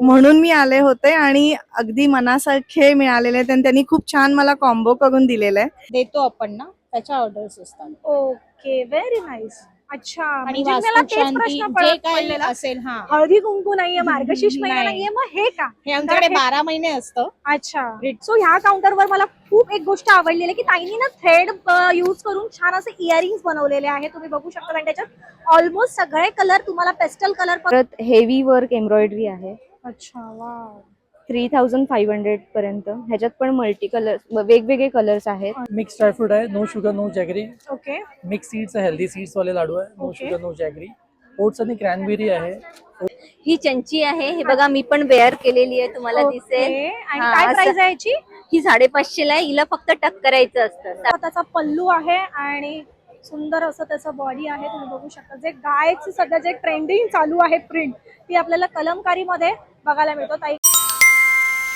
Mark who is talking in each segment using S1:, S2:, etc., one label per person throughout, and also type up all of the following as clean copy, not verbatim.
S1: म्हणून मी आले होते आणि अगदी मनासारखे मिळालेले आहेत आणि त्यांनी खूप छान मला कॉम्बो करून दिलेलं आहे.
S2: देतो आपण ना, त्याच्या ऑर्डर्स असतात.
S3: Okay, very nice. अच्छा,
S2: आणि
S3: म्हणजे मला तेच
S2: वास्तुशांती
S3: प्रश्न
S2: जे काही
S3: पडलेला.
S2: असेल, हा,
S3: हळदी कुंकू नाहीये, मार्गशीर्ष महिना
S2: नाही.
S3: नाहीये, मग हे का?
S2: हे आमच्याकडे
S3: तर हे-
S2: 12 महिने असतं.
S3: अच्छा. सो ह्या काउंटरवर मला खूप एक गोष्ट आवडलेली आहे की ताईंनी ना थ्रेड यूज करून छान असे इयरिंग्स बनवलेले आहे. तुम्ही बघू शकता आणि त्याच्यात ऑलमोस्ट सगळे कलर तुम्हाला पेस्टल कलर.
S4: परत हेवी वर्क एम्ब्रॉयडरी आहे.
S3: अच्छा, वाव.
S4: 3500 पर्यंत. ह्याच्यात पण मल्टी कलर वेगवेगळे कलर्स आहेत.
S5: मिक्स ड्राय फ्रूट आहे, no sugar no jaggery.
S3: Okay.
S5: Mix seeds आहे, हेल्दी सीड्स वाले लाडू आहे, no
S3: Okay.
S5: Sugar no jaggery. Oats आणि क्रॅनबेरी आहे.
S4: ही चंची आहे, हे बघा मी पण वेअर केलेली आहे, तुम्हाला दिसेल.
S3: ओके. आणि
S4: हा,
S3: काय
S4: असं-
S3: प्राइस आहे याची?
S4: ही 550 ला आहे, हिला फक्त टक करायचं असतं.
S3: त्याचा पल्लू आहे आणि सुंदर असं त्याचं बॉडी आहे. तुम्ही बघू शकता जे गायचं सध्या जे ट्रेंडिंग चालू आहे प्रिंट, ती आपल्याला कलमकारी मध्ये बघायला मिळतो. ताई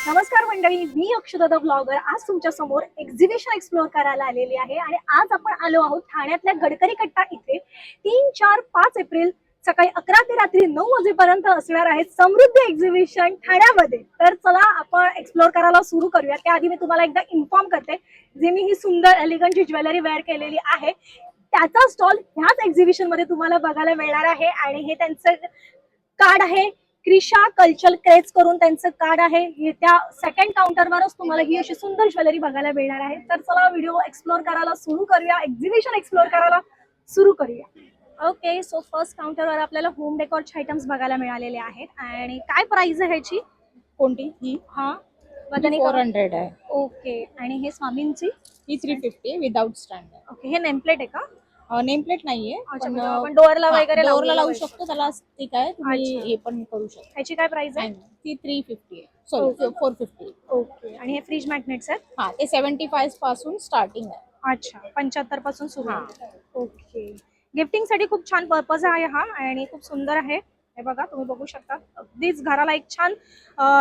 S3: नमस्कार मंडळी, मी अक्षदा ब्लॉगर आज तुमच्या समोर एक्झिबिशन एक्सप्लोर करायला आलेली आहे. आणि आज आपण आलो आहोत ठाण्यातल्या गडकरी कट्टा इथे. 3, 4, 5 एप्रिल सकाळी 11 ते रात्री 9 वाजेपर्यंत असणार आहे समृद्धी एक्झिबिशन ठाण्यामध्ये. तर चला आपण एक्सप्लोर करायला सुरू करूया. त्याआधी मी तुम्हाला एकदा इन्फॉर्म करते, जे मी ही सुंदर एलिगंट ज्वेलरी वेअर केलेली आहे त्याचा स्टॉल ह्याच एक्झिबिशन मध्ये तुम्हाला बघायला मिळणार आहे. आणि हे त्यांचं कार्ड आहे, क्रिशा कल्चर क्रेज करून त्यांचं कार्ड आहे. हे त्या सेकंड काउंटरवरच तुम्हाला ही अशी सुंदर ज्वेलरी बघायला मिळणार आहे. तर चला व्हिडिओ एक्सप्लोर करायला सुरू करूया, एक्झिबिशन एक्सप्लोर करायला सुरू करूया. ओके, सो फर्स्ट काउंटरवर आपल्याला होम डेकोरचे आयटम्स बघायला मिळालेले आहेत. आणि काय प्राइस आहे ह्याची?
S2: कोणती? ही
S3: हा,
S2: ही 400 आहे.
S3: ओके. आणि हे स्वामींची?
S2: ही 350 आहे, विदाउट स्टँड आहे.
S3: ओके. हे नेमप्लेट आहे का?
S2: नेम प्लेट नाहीये,
S3: अच्छा,
S2: पण
S3: म्हणजे आपण डोअरला वगैरे
S2: डोअरला लावू
S3: लावलेलं
S2: शकतो, त्याला ठीक आहे. तुम्ही
S3: अच्छा.
S2: हे पण करू शकता.
S3: ह्याची काय प्राइस आहे?
S2: ती 350 आहे, सॉरी 450.
S3: ओके. आणि हे फ्रीज मॅग्नेट्स आहेत?
S2: हा, ते 75 पासून स्टार्टिंग आहे.
S3: अच्छा, 75 पासून सुरू
S2: हा.
S3: आहे. ओके. गिफ्टिंग साठी खूप छान पर्पज आहे हा आणि खूप सुंदर आहे. हे बघा, तुम्ही बघू शकता अगदीच घराला एक छान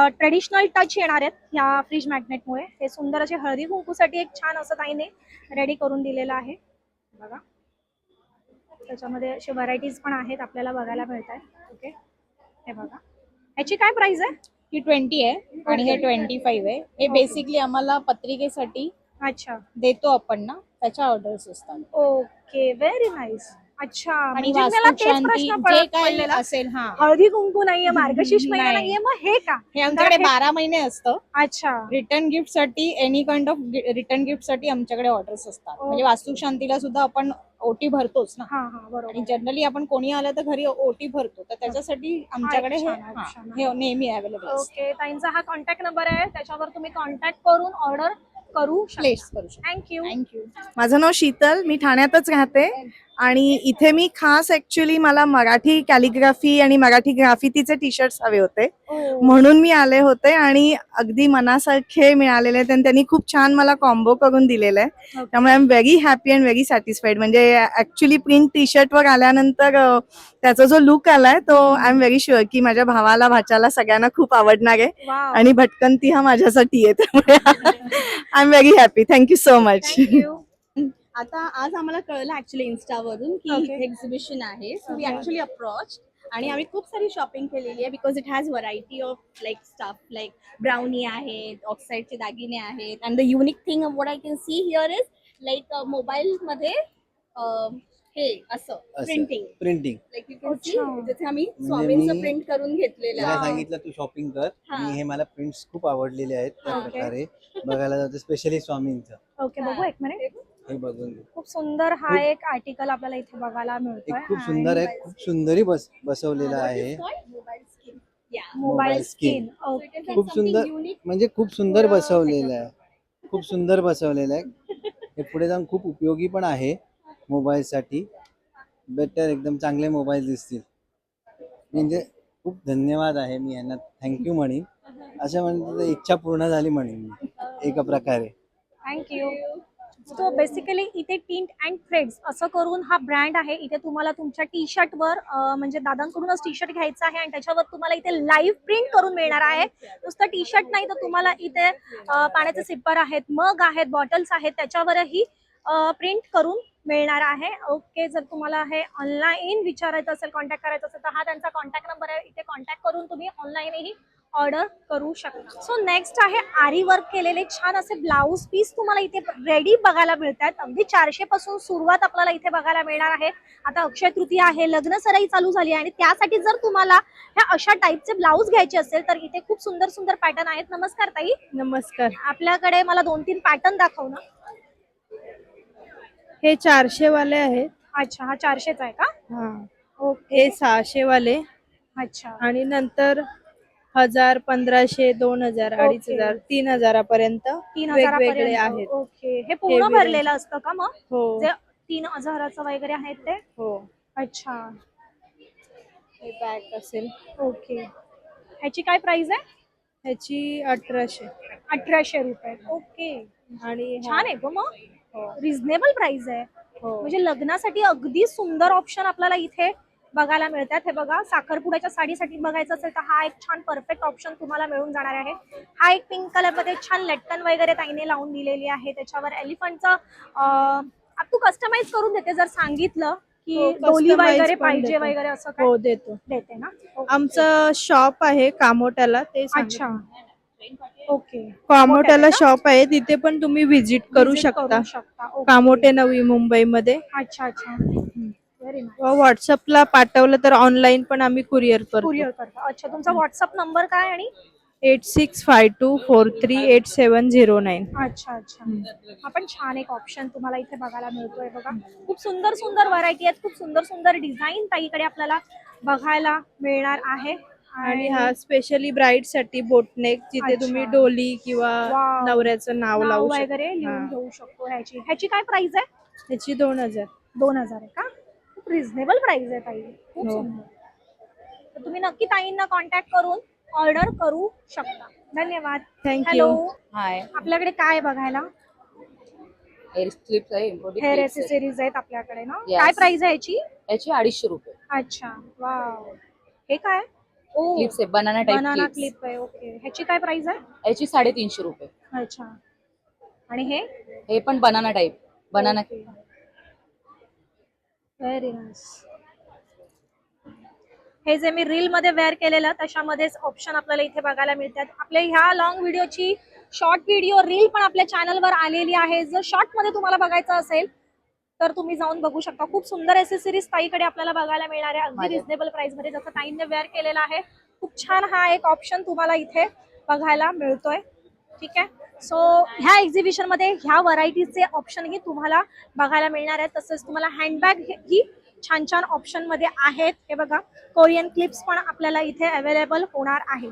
S3: ट्रेडिशनल टच येणार आहेत या फ्रीज मॅग्नेटमुळे. हे सुंदर असे हळदी कुंकूसाठी एक छान असं ताईने रेडी करून दिलेलं आहे. बघा, त्याच्यामध्ये असे व्हरायटीज पण आहेत आपल्याला बघायला मिळत आहे. ओके. हे बघा, ह्याची काय प्राइस आहे?
S2: ही 20 आहे आणि हे 25 आहे. हे बेसिकली आम्हाला पत्रिकेसाठी
S3: अच्छा.
S2: देतो आपण ना, त्याच्या ऑर्डर्स असतात.
S3: Okay, very nice. अच्छा,
S2: आणि
S3: म्हणजे मला तेच
S2: वास्तुशांती
S3: प्रश्न
S2: जे काही
S3: पडलेला.
S2: असेल, हा,
S3: हळदी कुंकू नाहीये, मार्गशीर्ष महिना
S2: नाही.
S3: नाहीये, मग हे का?
S2: हे आमच्याकडे
S3: तर हे-
S2: 12 महिने असतं.
S3: अच्छा.
S2: रिटर्न गिफ्ट साठी, any kind of return gift साठी आमच्याकडे ऑर्डर्स असतात. म्हणजे वास्तुशांतीला सुद्धा आपण ओटी भरतोच ना.
S3: हा हा, बरोबर.
S2: आणि जनरली आपण कोणी आलं तर घरी ओटी भरतो, तर त्याच्यासाठी आमच्याकडे हे
S3: छान option आहे.
S2: हे नेहमी अवेलेबल असतं.
S3: ओके, ताईंचा हा कॉन्टॅक्ट नंबर आहे, त्याच्यावर तुम्ही कॉन्टॅक्ट करून ऑर्डर करू
S2: प्लेस करू शकतो.
S3: थँक्यू.
S2: थँक्यू.
S1: माझं नाव शीतल, मी ठाण्यातच राहते आणि इथे मी खास ऍक्च्युली मला मराठी कॅलिग्राफी आणि मराठी ग्राफितीचे टी शर्ट्स हवे होते, म्हणून मी आले होते आणि अगदी मनासारखे मिळालेले आहेत आणि त्यांनी खूप छान मला कॉम्बो करून दिलेलं आहे. त्यामुळे I am very happy and very satisfied. म्हणजे ऍक्च्युली प्रिंट टी शर्टवर आल्यानंतर त्याचा जो लुक आलाय तो आय एम व्हेरी शुअर की माझ्या भावाला भाच्याला सगळ्यांना खूप आवडणार आहे. आणि भटकंती हा माझ्यासाठी आहे, त्यामुळे I am very happy. Thank you so much.
S3: Thank you.
S6: आता आज आम्हाला कळलं ऍक्च्युली इन्स्टावरून की
S3: Okay.
S6: एक्झिबिशन आहे, सो वी ऍक्च्युली अप्रोच आणि आम्ही खूप सारी शॉपिंग केलेली आहे because it has variety of like stuff like brownie आहेत, ऑक्साईडचे दागिने आहेत. And the unique thing what I can see here is like mobile मध्ये हे असं printing like you can see, जसे आम्ही स्वामींचं प्रिंट करून घेतलेलं
S7: मला
S6: आहे.
S7: सांगितलं तू शॉपिंग कर
S6: हा.
S7: आणि हे मला प्रिंट्स खूप आवडलेले आहेत त्या
S3: Okay.
S7: प्रकारे बघायला जातो, स्पेशली स्वामींचं.
S3: ओके, बघू एक मिनिट.
S7: हे बघून घे.
S3: खूप सुंदर हा एक आर्टिकल आपल्याला इथे बघायला मिळतोय.
S7: एक खूप सुंदर आहे, खूप सुंदरही बसवलेलं आहे.
S6: मोबाईल स्किन या
S3: mobile
S7: Mobile
S3: skin.
S7: skin.
S3: Okay.
S7: खूप सुंदर, म्हणजे खूप सुंदर बसवलेलं आहे, खूप सुंदर बसवलेलं आहे. हे पुढे जाऊन खूप उपयोगी पण आहे मोबाईलसाठी. बेटर, एकदम चांगले मोबाईल दिसतील. म्हणजे खूप धन्यवाद आहे, मी यांना थँक्यू म्हणेन. असं म्हणते इच्छा पूर्ण झाली म्हणेन मी एका प्रकारे.
S3: थँक्यू. सो बेसिकली इथे टिंट अँड थ्रेड्स असं करून हा ब्रँड आहे. इथे तुम्हाला तुमच्या टी शर्टवर म्हणजे दादांकडूनच टी शर्ट घ्यायचं आहे आणि त्याच्यावर तुम्हाला इथे लाईव्ह प्रिंट करून मिळणार आहे. नुसतं टी शर्ट नाही तर तुम्हाला इथे पाण्याचे सिप्पर आहेत, मग आहेत, बॉटल्स आहेत, त्याच्यावरही प्रिंट करून मिळणार आहे. ओके, जर तुम्हाला हे ऑनलाईन विचारायचं असेल, कॉन्टॅक्ट करायचं असेल तर हा त्यांचा कॉन्टॅक्ट नंबर आहे. इथे कॉन्टॅक्ट करून तुम्ही ऑनलाईनही ऑर्डर करू शकता. सो नेक्स्ट आहे आरी वर्क केलेले छान असे ब्लाऊज पीस तुम्हाला इथे रेडी बघायला मिळतात. अगदी 400 पासून सुरुवात आपल्याला इथे बघायला मिळणार आहे. आता अक्षय तृतीया आहे, लग्न सराई चालू झाली आहे आणि त्यासाठी जर तुम्हाला ह्या अशा टाईपचे ब्लाऊज घ्यायचे असेल तर इथे खूप सुंदर सुंदर पॅटर्न आहेत. नमस्कार ताई.
S1: नमस्कार.
S3: आपल्याकडे मला 2-3 पॅटर्न दाखव ना.
S1: हे 400 वाले आहेत.
S3: अच्छा, हा 400चा आहे का?
S1: हा.
S3: ओके.
S1: हे 600 वाले
S3: अच्छा.
S1: आणि नंतर 1000, 1500, 2000,
S3: ओके.
S1: 2500, 3000 पर्यंत
S3: 3000
S1: वेगवेगळे आहेत.
S3: ओके. हे पूर्ण
S1: Heavy
S3: भरलेलं असतं का मग?
S1: हो
S3: जे 3000चं वगैरे आहेत ते?
S1: हो.
S3: अच्छा.
S1: हे बॅग असेल.
S3: ओके. ह्याची काय प्राइस आहे?
S1: ह्याची 1800
S3: 1800 रुपये. ओके.
S1: आणि
S3: छान आहे गं मग.
S1: हो.
S3: रिझनेबल प्राइस आहे.
S1: हो.
S3: म्हणजे लग्नासाठी अगदी सुंदर ऑप्शन आपल्याला इथे बघायला मिळतात. हे बघा, साखरपुड्याच्या साडीसाठी बघायचं असेल तर हा एक छान परफेक्ट ऑप्शन तुम्हाला मिळून जाणार आहे. हा एक पिंक कलर मध्ये छान लटकन वगैरे ताईने लावून दिलेली आहे. त्याच्यावर एलिफंटचं तू कस्टमाइज करून देते जर सांगितलं की
S1: हो,
S3: डोली
S1: customize
S3: वगैरे
S1: पण
S3: पाहिजे
S1: देतो.
S3: वगैरे असं काय
S1: हो देतो.
S3: देते ना? ओके.
S1: आमचं शॉप आहे कामोट्याला, ते
S3: अच्छा. ओके.
S1: कामोट्याला शॉप आहे, तिथे पण तुम्ही व्हिजिट करू
S3: Visit
S1: शकता.
S3: ओके.
S1: कामोटे नवी मुंबईमध्ये.
S3: अच्छा अच्छा. Very nice.
S1: व्हॉट्सअपला पाठवलं तर ऑनलाईन पण आम्ही कुरिअर करतो.
S3: कुरिअर करता. अच्छा, तुमचा व्हॉट्सअप नंबर काय आणि?
S1: 8652438709.
S3: अच्छा अच्छा. हा पण छान एक ऑप्शन तुम्हाला इथे बघायला मिळतोय बघा. खूप सुंदर सुंदर व्हरायटी आहेत, खूप सुंदर सुंदर डिझाईन ताईकडे आपल्याला बघायला मिळणार आहे.
S1: आणि हा स्पेशली ब्राईड साठी बोटनेक, जिथे
S3: अच्छा.
S1: तुम्ही डोली किंवा
S3: वाव.
S1: नवऱ्याचं नाव
S3: नाव
S1: लावू
S3: वगैरे
S1: शकता.
S3: लिहून
S1: हा.
S3: घेऊ शकतो. ह्याची काय प्राइस आहे?
S1: ह्याची 2000.
S3: 2000 आहे का? खूप रिझनेबल प्राइस आहे ताई. खूप
S1: हो.
S3: सुंदर. तर तुम्ही नक्की ताईंना कॉन्टॅक्ट करून ऑर्डर करू शकता. धन्यवाद.
S1: थँक्यू.
S3: हॅलो.
S8: हाय,
S3: आपल्याकडे काय बघायला?
S8: हेअर स्ट्रिप्स आहे, इम्पोर्टेड
S3: हेअर
S8: क्लिप्स आहे.
S3: एसेसरीज आहेत आपल्याकडे ना?
S8: Yes.
S3: काय प्राइस आहे याची?
S8: याची 250 रुपये
S3: अच्छा. वाव. हे काय? ओ,
S8: क्लिप्स आहे, banana type
S3: banana
S8: clips.
S3: Clip आहे. ओके. ह्याची काय प्राइस आहे?
S8: याची 350 रुपये.
S3: अच्छा. आणि हे?
S8: हे पण banana type, banana
S3: very nice. हे जे मी रील मध्ये वेअर केलेलं तशामध्येच ऑप्शन आपल्याला इथे बघायला मिळतात. आपल्या ह्या लॉंग व्हिडिओची शॉर्ट व्हिडिओ रील पण आपल्या चॅनलवर आलेली आहे. जर शॉर्ट मध्ये तुम्हाला बघायचं असेल तर तुम्ही जाऊन बघू शकता. खूप सुंदर एसेसरीज ताईकडे आपल्याला बघायला मिळणार आहे अगदी रिझनेबल प्राइस मध्ये, जसं ताईने वेअर केलेला आहे. खूप छान हा एक ऑप्शन तुम्हाला इथे बघायला मिळतोय. ठीक आहे. सो ह्या एक्झिबिशन मध्ये ह्या व्हरायटीचे ऑप्शनही तुम्हाला बघायला मिळणार आहेत. तसंच तुम्हाला हँडबॅग ही छान छान ऑप्शन मध्ये आहेत. हे बघा, कोरियन क्लिप्स पण आपल्याला इथे अवेलेबल होणार आहे.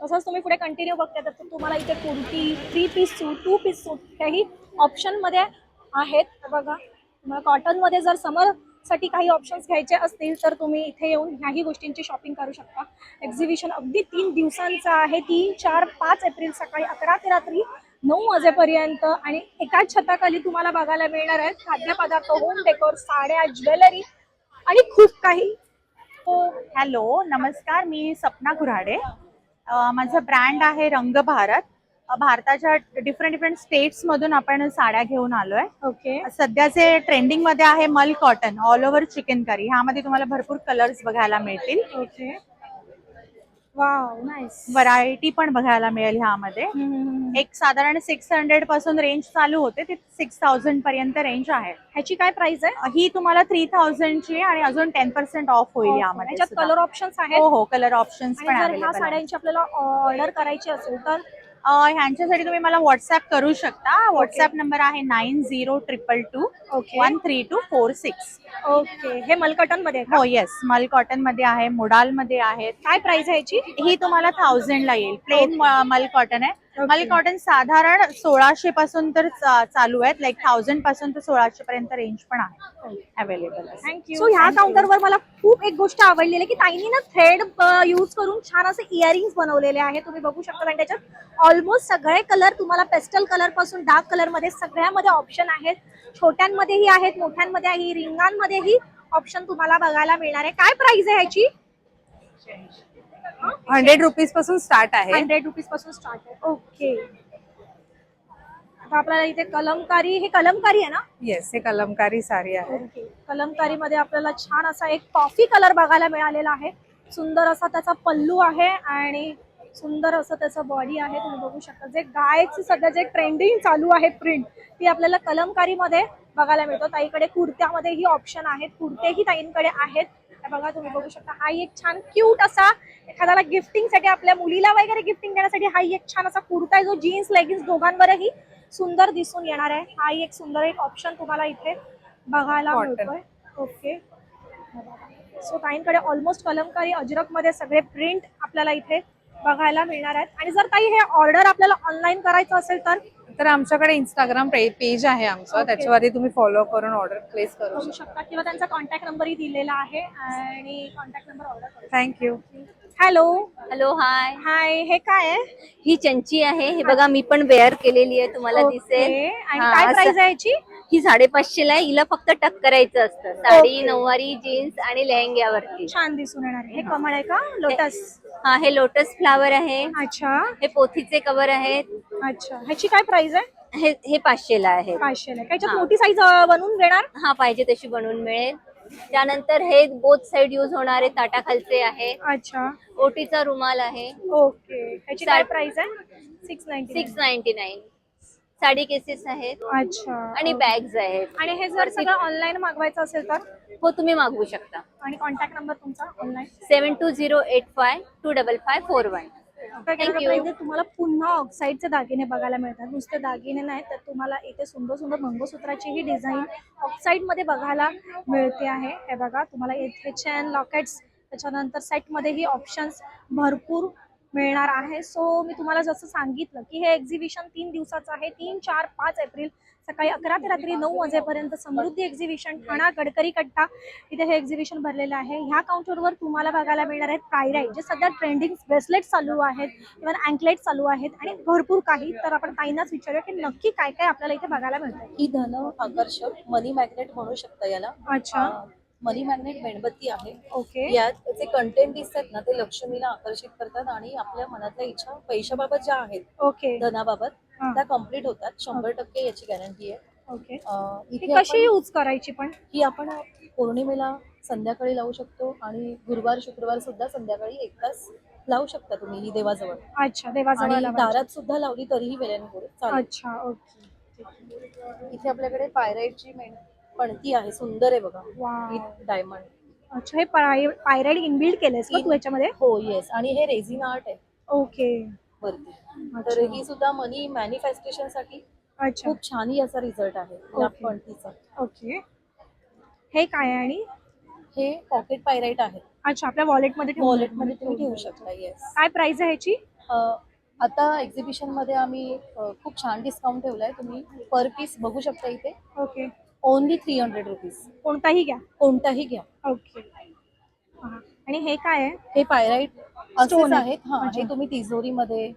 S3: तसंच तुम्ही पुढे कंटिन्यू बघताय तर तुम्हाला इथे कुर्ती, 3 पीस सूट, 2 पीस सूट हेही ऑप्शन मध्ये आहेत. हे बघा, तुम्हाला कॉटन मध्ये जर समर साठी काही ऑप्शन्स घ्यायचे असतील तर तुम्ही इथे येऊन ह्याही गोष्टींची शॉपिंग करू शकता. एक्झिबिशन अगदी 3 दिवसांचं आहे. 3, 4, 5 एप्रिल सकाळी 11 ते रात्री 9 वाजेपर्यंत. आणि एकाच छताखाली तुम्हाला बघायला मिळणार आहेत खाद्यपदार्थ, होम डेकोर, साड्या, ज्वेलरी आणि खूप काही.
S9: हॅलो, नमस्कार. मी सपना कुऱ्हाडे. माझं ब्रँड आहे रंग भारत. भारताच्या डिफरंट स्टेट्स मधून आपण साड्या घेऊन आलोय.
S3: ओके.
S9: सध्याचे ट्रेंडिंग मध्ये आहे मल कॉटन ऑल ओव्हर चिकनकारी. ह्यामध्ये तुम्हाला भरपूर कलर्स बघायला मिळतील.
S3: ओके. Wow, nice.
S9: व्हरायटी पण बघायला मिळेल ह्यामध्ये. एक साधारण 600 पासून रेंज चालू होते, ते 6000 पर्यंत रेंज आहे.
S3: ह्याची काय प्राइस आहे?
S9: ही तुम्हाला 3000 ची आणि अजून 10% ऑफ होईल यामध्ये.
S3: ह्याच्यात कलर ऑप्शन्स आहेत.
S9: हो, कलर ऑप्शन्स पण
S3: आणि जर ह्या
S9: अवेलेबल आहेत.
S3: साड्यांची आपल्याला ऑर्डर करायची असेल तर
S9: ह्यांच्यासाठी तुम्ही मला व्हॉट्सअप करू शकता. व्हॉट्सअप नंबर आहे 9022213246.
S3: ओके. हे मलकटन मध्ये आहे का?
S9: हो, येस. मल कॉटन मध्ये आहे, मोडाल मध्ये आहेत.
S3: काय प्राइस आहे याची?
S9: ही तुम्हाला 1000 ला येईल. प्लेन मल कॉटन आहे. मल कॉटन साधारण 1600 पासून तर चालू आहेत. लाईक 1000 पासून तर 1600 पर्यंत रेंज पण आहे अवेलेबल.
S3: थँक्यू. सो ह्या काउंटरवर मला खूप एक गोष्ट आवडलेली आहे की ताईनी ना थ्रेड यूज करून छान असे इयरिंग्स बनवलेले आहे. तुम्ही बघू शकता. आणि त्याच्यात ऑलमोस्ट सगळे कलर तुम्हाला पेस्टल कलर पासून डार्क कलर मध्ये सगळ्यामध्ये ऑप्शन आहेत. छोट्यांमध्येही आहेत, मोठ्यांमध्येही, रिंगांमध्येही ऑप्शन तुम्हाला बघायला मिळणार आहे. काय प्राइस आहे ह्याची?
S9: 100 रुपीज पासून स्टार्ट आहे.
S3: 100 रुपीज पासून स्टार्ट आहे. ओके. आता आपल्याला इथे कलमकारी, हे कलमकारी आहे ना?
S9: येस, हे कलमकारी साडी आहे.
S3: ओके. कलमकारी मध्ये आपल्याला छान असा एक कॉफी कलर बघायला मिळालेला आहे. सुंदर असा त्याचा पल्लू आहे आणि सुंदर असं त्याचं बॉडी आहे. तुम्ही बघू शकता जे गायचं सध्या जे ट्रेंडिंग चालू आहे प्रिंट ती आपल्याला कलमकारीमध्ये बघायला मिळतो. ताईकडे कुर्त्यामध्ये ही ऑप्शन आहेत, कुर्तेही ताईंकडे आहेत. हे बघा तुम्ही बघू शकता हा एक छान क्यूट असा एखाद्याला गिफ्टिंगसाठी आपल्या मुलीला वगैरे गिफ्टिंग देण्यासाठी हा एक छान असा कुर्ता आहे जो जीन्स लेगिन्स दोघांवरही सुंदर दिसून येणार आहे. हा एक सुंदर एक ऑप्शन तुम्हाला इथे बघायला मिळतोय. ओके, सो ताईंकडे ऑलमोस्ट कलमकारी अजरक मध्ये सगळे प्रिंट आपल्याला इथे बघायला मिळणार आहेत. आणि जर ताई हे ऑर्डर आपल्याला ऑनलाईन करायचं असेल तर
S2: आमच्याकडे इंस्टाग्राम पेज आहे आमचं,
S3: Okay.
S2: त्याच्यावरती तुम्ही फॉलो करून ऑर्डर प्लेस करू
S3: करू शकता किंवा त्यांचा कॉन्टॅक्ट नंबरही दिलेला आहे आणि कॉन्टॅक्ट नंबर ऑर्डर करू.
S2: थँक्यू.
S3: हॅलो
S6: हॅलो, हाय.
S3: हाय, हे काय आहे?
S6: ही चंची आहे. हे बघा मी पण वेअर केलेली आहे, तुम्हाला दिसेल.
S3: ओके, आणि
S6: हा,
S3: काय
S6: असं-
S3: प्राइस आहे याची?
S6: ही 550 ला आहे. हिला फक्त टक करायचं असतं साडी,
S3: ओके.
S6: नऊवारी, जीन्स आणि लेहंग्यावरती.
S3: छान दिसून येणार आहे. हे कमळ आहे का? लोटस.
S6: हा, हे लोटस फ्लावर आहे.
S3: अच्छा
S6: हे पोथीचे कव्हर आहेत.
S3: अच्छा, ह्याची काय प्राइस आहे?
S6: हे 500 ला आहे.
S3: 500 ला. त्याच्यात
S6: हा.
S3: मोठी साईज बनवून देणार?
S6: हा, पाहिजे तशी बनवून मिळेल. त्यानंतर हे बोथ साइड युज होणारे ताटाखालचे आहे.
S3: अच्छा,
S6: ओटीचा रुमाल आहे.
S3: ओके. ह्याची काय
S6: साठ-
S3: प्राइस आहे? 690.
S6: 699. साडी केसेस आहेत
S3: अच्छा,
S6: आणि बॅग्स आहेत.
S3: आणि हे जर सगळं ऑनलाईन मागवायचं असेल तर?
S6: हो, तुम्ही मागवू शकता.
S3: आणि कॉन्टॅक्ट नंबर तुमचा ऑनलाईन?
S6: 7208525541.
S3: प्राइस तुम्हाला पुन्हा ऑक्साईडचे दागिने बघायला मिळतात. नुसते दागिने नाहीत तर तुम्हाला इथे सुंदर सुंदर मंगळसूत्राची ही डिझाईन ऑक्साईड मध्ये बघायला मिळते आहे. हे बघा तुम्हाला इथे चेन, लॉकेट्स, त्याच्यानंतर सेट मध्ये ही ऑप्शन्स भरपूर मिळणार आहे. सो मी तुम्हाला जसं सांगितलं की हे एक्झिबिशन 3 दिवसाचं आहे. 3, 4, 5 एप्रिल सकाळी 11 ते रात्री 9 वाजेपर्यंत समृद्धी एक्झिबिशन ठाणा गडकरी कट्टा इथे हे एक्झिबिशन भरलेलं आहे. ह्या काउंटरवर तुम्हाला बघायला मिळणार आहेत पायराईट जे सध्या ट्रेंडिंग ब्रेसलेट चालू आहेत, इव्हन अँकलेट चालू आहेत आणि भरपूर काही. तर आपण ताईंनाच विचारूया की नक्की काय काय आपल्याला इथे बघायला मिळतंय.
S10: ही धन आकर्षक मनी मॅग्नेट म्हणू शकता याला.
S3: अच्छा,
S10: मनी मॅग्नेट मेणबत्ती आहे.
S3: ओके.
S10: यात जे कंटेंट दिसतात ना ते लक्ष्मीला आकर्षित करतात आणि आपल्या मनातल्या इच्छा पैशाबाबत ज्या आहेत,
S3: ओके,
S10: धनाबाबत,
S3: हा.
S10: त्या कम्प्लीट होतात. 100% याची गॅरंटी आहे.
S3: ओके.
S10: इथे
S3: ती कशी यूज करायची पण?
S10: ही आपण पौर्णिमेला संध्याकाळी लावू शकतो आणि गुरुवार शुक्रवार सुद्धा संध्याकाळी 1 तास लावू शकता तुम्ही ही देवाजवळ.
S3: अच्छा, देवाजवळ
S10: आणि
S3: लावायची.
S10: दारात सुद्धा लावली तरीही वेल गुड चालेल.
S3: अच्छा, ओके.
S10: इथे आपल्याकडे पायराईटची पणती आहे, सुंदर आहे बघा,
S3: वाव.
S10: With diamond.
S3: अच्छा, हे पायराईड इनबिल्ड केलंयस का तू याच्यामध्ये?
S10: हो, येस. आणि हे रेझिन आर्ट आहे
S3: ओके.
S10: वरती.
S3: अच्छा.
S10: तर ही सुद्धा मनी मॅनिफेस्टेशन साठी
S3: अच्छा,
S10: खूप छान याचा रिझल्ट आहे या
S3: ओके.
S10: पणतीचा.
S3: ओके. हे काय आहे? आणि
S10: हे पॉकेट पायराईट आहे.
S3: अच्छा, आपल्या वॉलेटमध्ये
S10: वॉलेट मध्ये तुम्ही ठेवू शकता. येस.
S3: काय प्राइस आहे ह्याची?
S10: आता एक्झिबिशन मध्ये आम्ही खूप छान डिस्काउंट ठेवलाय. तुम्ही पर पीस बघू शकता इथे.
S3: ओके.
S10: Only 300 rupees.
S3: कोणताही घ्या.
S10: कोणताही घ्या.
S3: ओके. हा. आणि हे काय आहे?
S10: हे पायराईट
S3: Stone
S10: असेच
S3: आहे.
S10: आहेत. हा,
S3: अच्छा.
S10: हे तुम्ही तिजोरीमध्ये,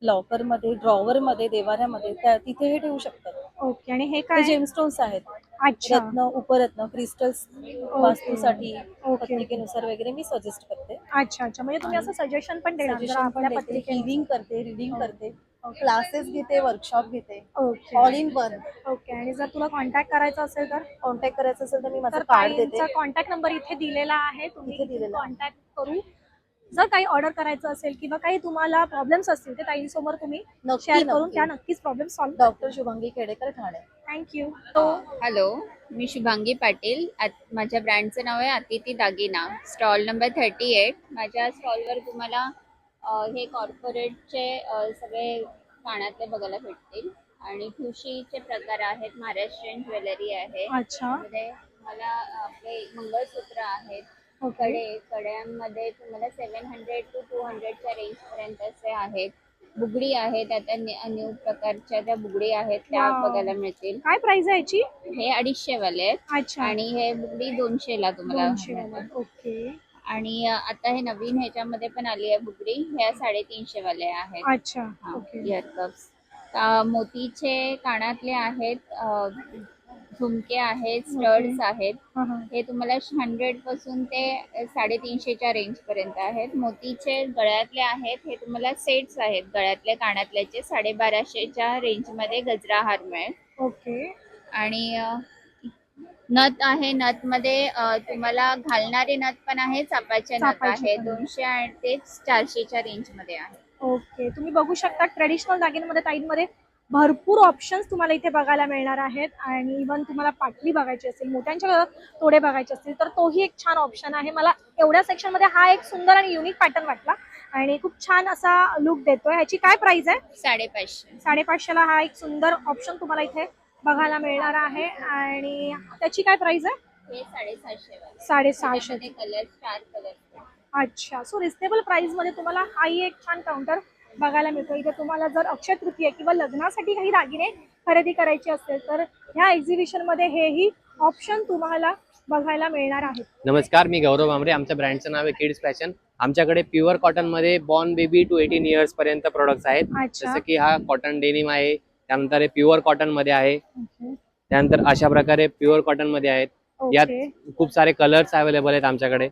S10: लॉकरमध्ये, ड्रॉवरमध्ये, देवाऱ्यामध्ये तिथे हे ठेवू शकतात.
S3: ओके. आणि हे
S10: हे
S3: काय आहे?
S10: जेमस्टोन्स आहेत.
S3: अच्छा,
S10: रत्न, उपरत्न, क्रिस्टल्स वास्तूसाठी
S3: ओके.
S10: पत्रिकेनुसार वगैरे मी सजेस्ट करते.
S3: अच्छा, अच्छा. म्हणजे तुम्ही असं सजेशन पण देणार जर आपल्या पत्रिकेत.
S10: हिलिंग करते, रिडिंग करते, क्लासेस घेते, वर्कशॉप घेते,
S3: okay.
S10: All in one.
S3: Okay. आणि जर तुला कॉन्टॅक्ट करायचा असेल तर?
S10: कॉन्टॅक्ट करायचं असेल तर मी माझा
S3: तर
S10: कार्ड देते.
S3: ताईंचा कॉन्टॅक्ट नंबर इथे दिलेला आहे. तुम्ही
S10: इथे दिलेला आहे.
S3: कॉन्टॅक्ट करू. जर काही ऑर्डर करायचं असेल किंवा काही तुम्हाला प्रॉब्लेम्स असतील ते ताईंसमोर तुम्ही
S10: नक्की,
S3: शेअर करून
S10: नक्की.
S3: त्या नक्कीच problem solve.
S10: Doctor Shubhangi Khedekar, Thane.
S3: Thank you.
S11: Hello, मी शुभांगी पाटील. माझ्या ब्रँडचं नाव आहे अतिथी दागिना. Stall number 38. माझ्या स्टॉलवर तुम्हाला हे कॉर्पोरेटचे सगळे कानातले बघायला भेटतील आणि ठुशीचे प्रकार आहेत, महाराष्ट्रीयन ज्वेलरी आहे.
S3: अच्छा,
S11: त्यामध्ये मला आपले मंगळसूत्र आहेत, कड्यांमध्ये तुम्हाला 700 to 200च्या रेंजपर्यंत असे आहेत. बुगडी आहेत, आता न्यू प्रकारच्या त्या बुगडी आहेत त्या
S3: Wow.
S11: बघायला मिळतील.
S3: काय प्राइस आहे याची?
S11: हे 250 वाले आहेत
S3: अच्छा,
S11: आणि हे बुगडी 200 ला तुम्हाला
S3: 200
S11: मिळतात.
S3: वाला. ओके.
S11: आणि आता हे नवीन ह्याच्यामध्ये पण आली आहे बुगडी, ह्या 350 वाले आहेत.
S3: अच्छा, ओके.
S11: इयर कप्स, मोतीचे कानातले आहेत, झुमके आहेत, स्टड्स आहेत.
S3: हा, हा.
S11: हे तुम्हाला 100 पासून ते 350च्या रेंज पर्यंत आहेत. मोतीचे गळ्यातले आहेत, हे तुम्हाला सेट्स आहेत गळ्यातले कानातल्याचे 1250च्या रेंज मध्ये गजरा हार मिळेल.
S3: ओके.
S11: आणि नथ आहे. नथ मध्ये तुम्हाला घालणारे नथ पण आहे, चापाचे नथ
S3: चापाचे
S11: आहे.
S3: पण.
S11: 200 आणि ते 400च्या रेंज मध्ये आहे.
S3: ओके, तुम्ही बघू शकता ट्रेडिशनल दागिन्यांमध्ये ताईंमध्ये भरपूर ऑप्शन्स तुम्हाला इथे बघायला मिळणार आहेत. आणि इव्हन तुम्हाला पाटली बघायची असेल, मोठ्यांच्या गळ्यात तोडे बघायचे असतील तर तोही एक छान ऑप्शन आहे. मला एवढ्या सेक्शन मध्ये हा एक सुंदर आणि युनिक पॅटर्न वाटला आणि खूप छान असा लुक देतोय. ह्याची काय प्राइस आहे?
S11: 550.
S3: 550 ला हा एक सुंदर ऑप्शन तुम्हाला इथे बघायला मिळणार आहे. आणि त्याची काय प्राइस आहे?
S11: हे 750.
S3: 650.
S11: Colour 4 colour.
S3: अच्छा, सो रिजनेबल प्राइस मध्ये तुम्हाला हाही एक छान काउंटर बघायला मिळतो. इथे तुम्हाला जर अक्षय तृतीय किंवा लग्नासाठी काही दागिने खरेदी करायचे असेल तर ह्या एक्झिबिशन मध्ये हेही ऑप्शन तुम्हाला बघायला मिळणार आहेत.
S12: नमस्कार, मी गौरव भांबरे. आमच्या ब्रँडचं नाव आहे किड्स फॅशन. आमच्याकडे प्युअर कॉटन मध्ये बॉर्न बेबी टू 18 इयर्स पर्यंत प्रोडक्ट्स आहेत.
S3: अच्छा.
S12: जसं की हा कॉटन डेनिम आहे, त्यानंतर हे प्युअर कॉटन मध्ये आहे, त्यानंतर अशा प्रकारे प्युअर कॉटन मध्ये आहेत. यात खूप सारे कलर्स अवेलेबल आहेत आमच्याकडे.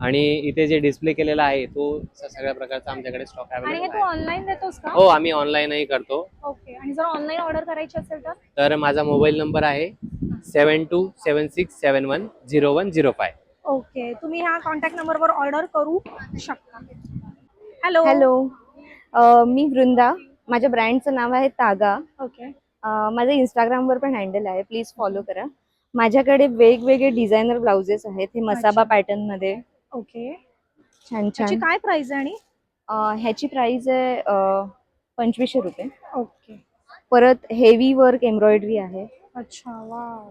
S12: आणि इथे जे डिस्प्ले केलेला आहे तो सगळ्या प्रकारचा आमच्याकडे स्टॉक
S3: आणि हे
S12: अवेलेबल
S3: तू
S12: आहे.
S3: ऑनलाईन देतोस का?
S12: हो, आम्ही ऑनलाईनही करतो.
S3: ओके, आणि जर ऑनलाईन ऑर्डर करायची असेल तर?
S12: तर माझा मोबाईल नंबर आहे 7276710105.
S3: ओके, तुम्ही ह्या कॉन्टॅक्ट नंबरवर ऑर्डर करू शकता. हॅलो.
S4: हॅलो, मी वृंदा. माझ्या ब्रँडचं नाव आहे तागा.
S3: ओके.
S4: माझं इंस्टाग्रामवर पण हँडल आहे, प्लीज फॉलो करा. माझ्याकडे वेगवेगळे डिझायनर ब्लाउजेस आहेत. हे मसाबा पॅटर्न मध्ये
S3: ओके,
S4: छान
S3: त्याची
S4: छान.
S3: काय प्राइस आहे? आणि
S4: ह्याची प्राइस आहे 2500 रुपये.
S3: ओके.
S4: परत हेवी वर्क एम्ब्रॉयडरी आहे,
S3: अच्छा, वाव.